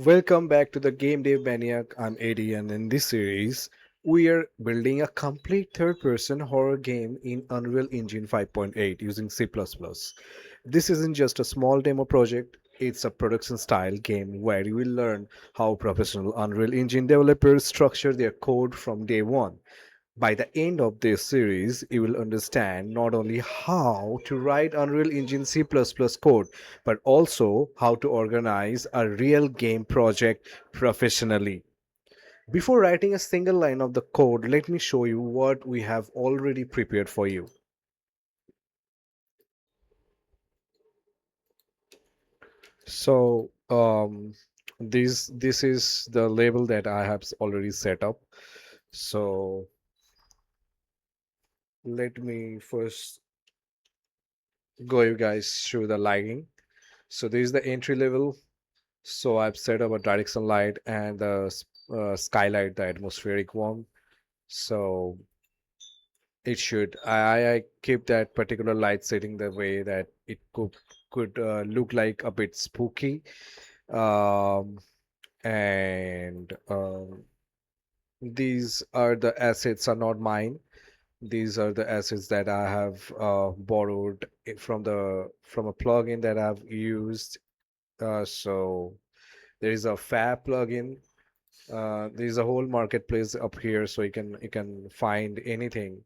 Welcome back to the Game Day Maniac. I'm Eddie, and in this series, we are building a complete third person horror game in Unreal Engine 5.8 using C. This isn't just a small demo project, it's a production style game where you will learn how professional Unreal Engine developers structure their code from day one. By the end of this series, you will understand not only how to write Unreal Engine C++ code, but also how to organize a real game project professionally. Before writing a single line of the code, let me show you what we have already prepared for you. So, this is the label that I have already set up. So, let me first go you guys through the lighting. So, this is the entry level. So I've set up a direction light and the skylight, the atmospheric one. So it should. I keep that particular light setting the way that it could look like a bit spooky. Um, and these are the assets are not mine. These are the assets that I have borrowed from a plugin that I've used. So there is a Fab plugin. There's a whole marketplace up here, so you can find anything.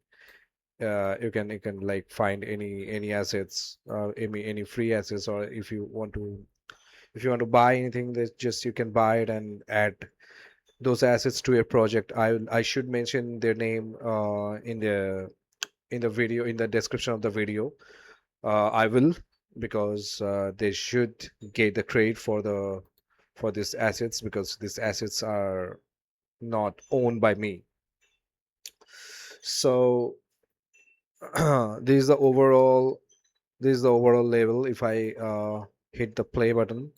You can like find any assets, any free assets, or if you want to buy anything, that just you can buy it and add those assets to your project. I should mention their name in the video in the description of the video. I will because they should get the credit for these assets because these assets are not owned by me. So this is the overall level. If I hit the play button,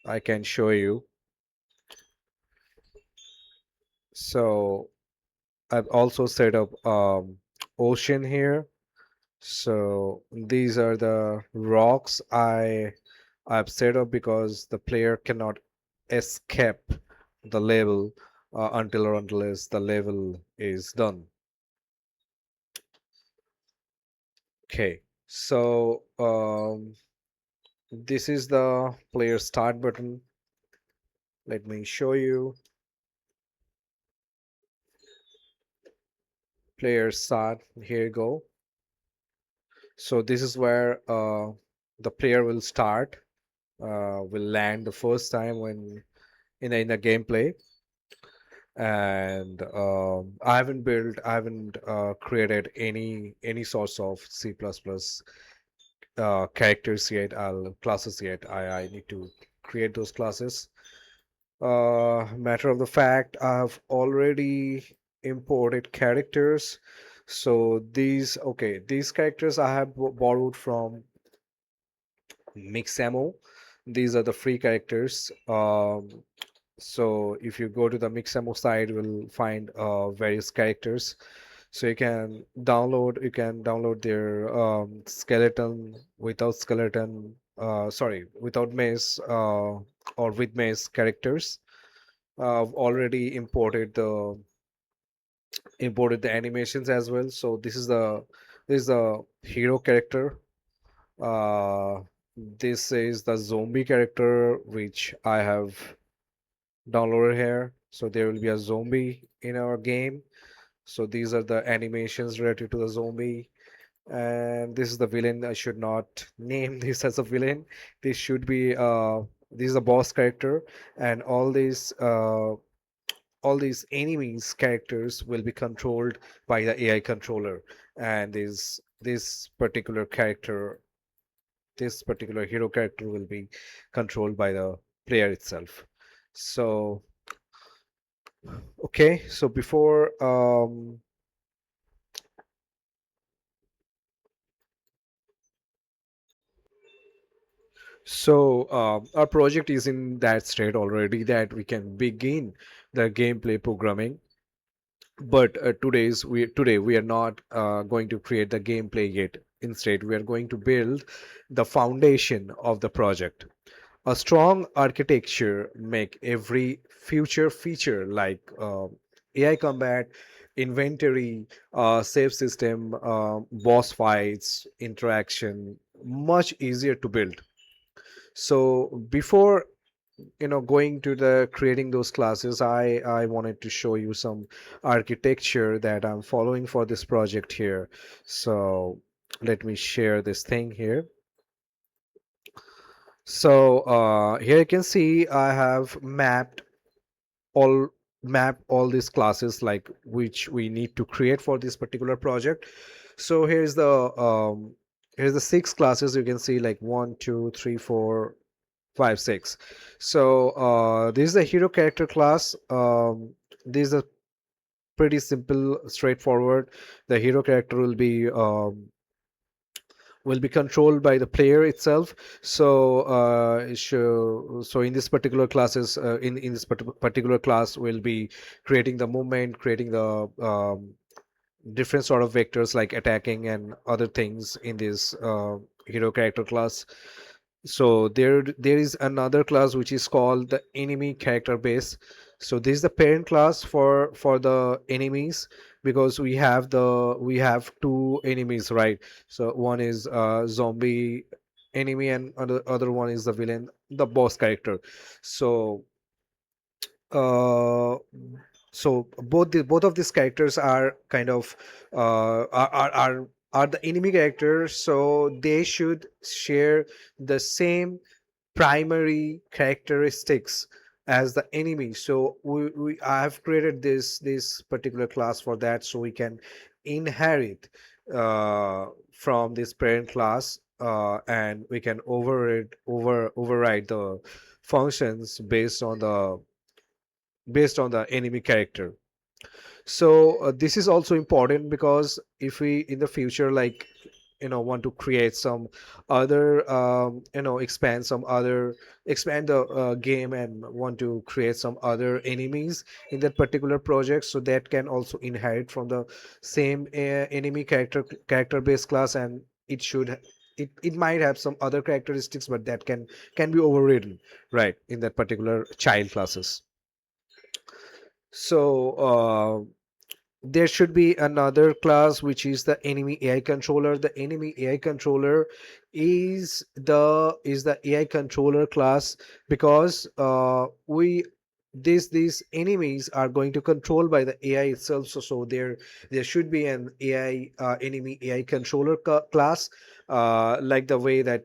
I can show you. So I've also set up ocean here. So these are the rocks I've set up because the player cannot escape the level until or unless the level is done. Okay, so this is the player start button. Let me show you. Player start. Here you go. So this is where the player will start, will land the first time when in a gameplay. And I haven't created any sorts of C++ characters yet, classes yet. I need to create those classes. Matter of the fact, I've already imported characters. So these characters I have borrowed from Mixamo. These are the free characters. So if you go to the Mixamo site, you'll find various characters. So you can download their skeleton, without skeleton, sorry, without maze, or with maze characters. I've already imported the animations as well. So this is the hero character. Uh, this is the zombie character which I have downloaded here. So there will be a zombie in our game. So these are the animations related to the zombie. And this is the villain. I should not name this as a villain. This should be this is a boss character, and all these enemies characters will be controlled by the AI controller. And this particular hero character will be controlled by the player itself. So okay, so before our project is in that state already that we can begin the gameplay programming. But today we are not going to create the gameplay yet. Instead, we are going to build the foundation of the project. A strong architecture make every future feature like AI combat, inventory, save system, boss fights, interaction much easier to build. So before going to the creating those classes, I wanted to show you some architecture that I'm following for this project here. So let me share this thing here. So here you can see I have all mapped all these classes like which we need to create for this particular project. So here's the six classes you can see, like one, two, three, four, five, six. So this is the hero character class. This is a pretty simple, straightforward. The hero character will be controlled by the player itself. So so in this particular classes, in this particular class, we'll be creating the movement, creating the different sort of vectors like attacking and other things in this hero character class. So there is another class which is called the enemy character base. So this is the parent class for the enemies, because we have two enemies, right? So one is zombie enemy, and other one is the villain, the boss character. So uh both of these characters are kind of are the enemy characters, so they should share the same primary characteristics as the enemy. So I have created this particular class for that, so we can inherit from this parent class, and we can override the functions based on the enemy character. So this is also important, because if we in the future, like, want to create some other expand the game, and want to create some other enemies in that particular project, so that can also inherit from the same enemy character based class, and it might have some other characteristics, but that can be overridden, right, in that particular child classes. So there should be another class which is the enemy AI controller. The enemy AI controller is the AI controller class, because we these enemies are going to control by the AI itself. So there should be an AI enemy AI controller class, like the way that,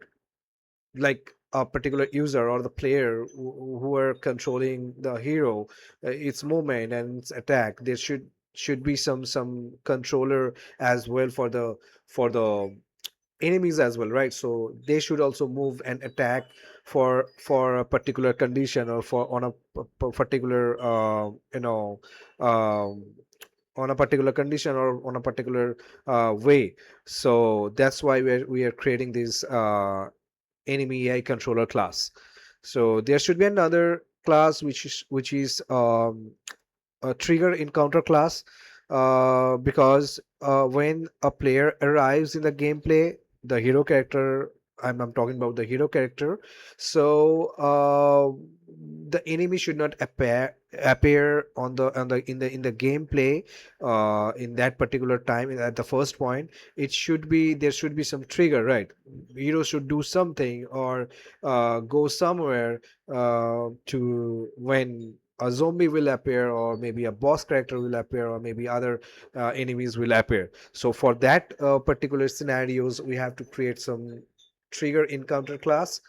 like, a particular user or the player who are controlling the hero, its movement and its attack. There should be some controller as well for the enemies as well, right? So they should also move and attack for a particular condition, or for on a particular um, on a particular condition, or on a particular way. So that's why we are creating this enemy AI controller class. So there should be another class which is a trigger encounter class, because when a player arrives in the gameplay, the hero character, I'm talking about the hero character. So the enemy should not appear in the gameplay in that particular time, at the first point. There should be some trigger, right? Hero should do something, or go somewhere to when a zombie will appear, or maybe a boss character will appear, or maybe other enemies will appear. So for that particular scenarios, we have to create some trigger encounter class.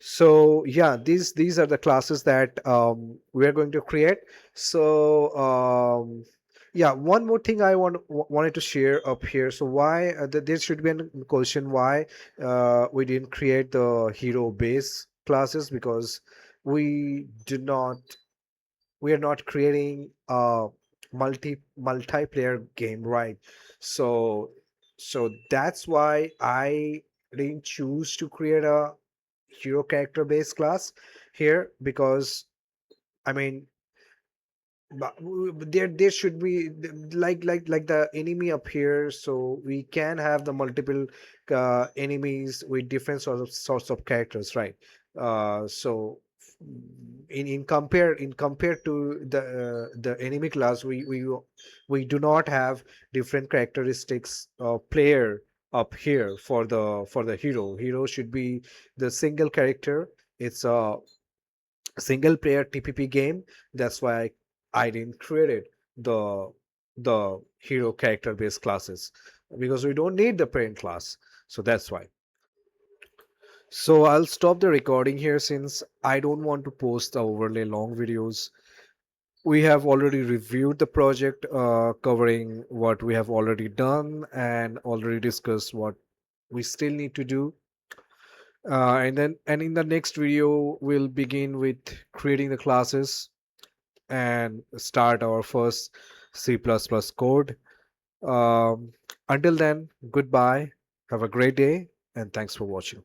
So yeah, these are the classes that we are going to create. So yeah, one more thing I wanted to share up here. So why there should be a question why we didn't create the hero base classes, because we do not we are not creating a multiplayer game, right? So that's why I didn't choose to create a hero character based class here, because I mean, there should be like the enemy up here, so we can have the multiple enemies with different sorts of characters, right? So in compare to the enemy class, we do not have different characteristics player up here for the hero. Hero should be the single character. It's a single player TPP game. That's why I didn't create it, the hero character based classes, because we don't need the parent class. So that's why. So I'll stop the recording here since I don't want to post the overly long videos. We have already reviewed the project, covering what we have already done and already discussed what we still need to do. And in the next video, we'll begin with creating the classes and start our first C++ code. Um, until then, goodbye. Have a great day, and thanks for watching.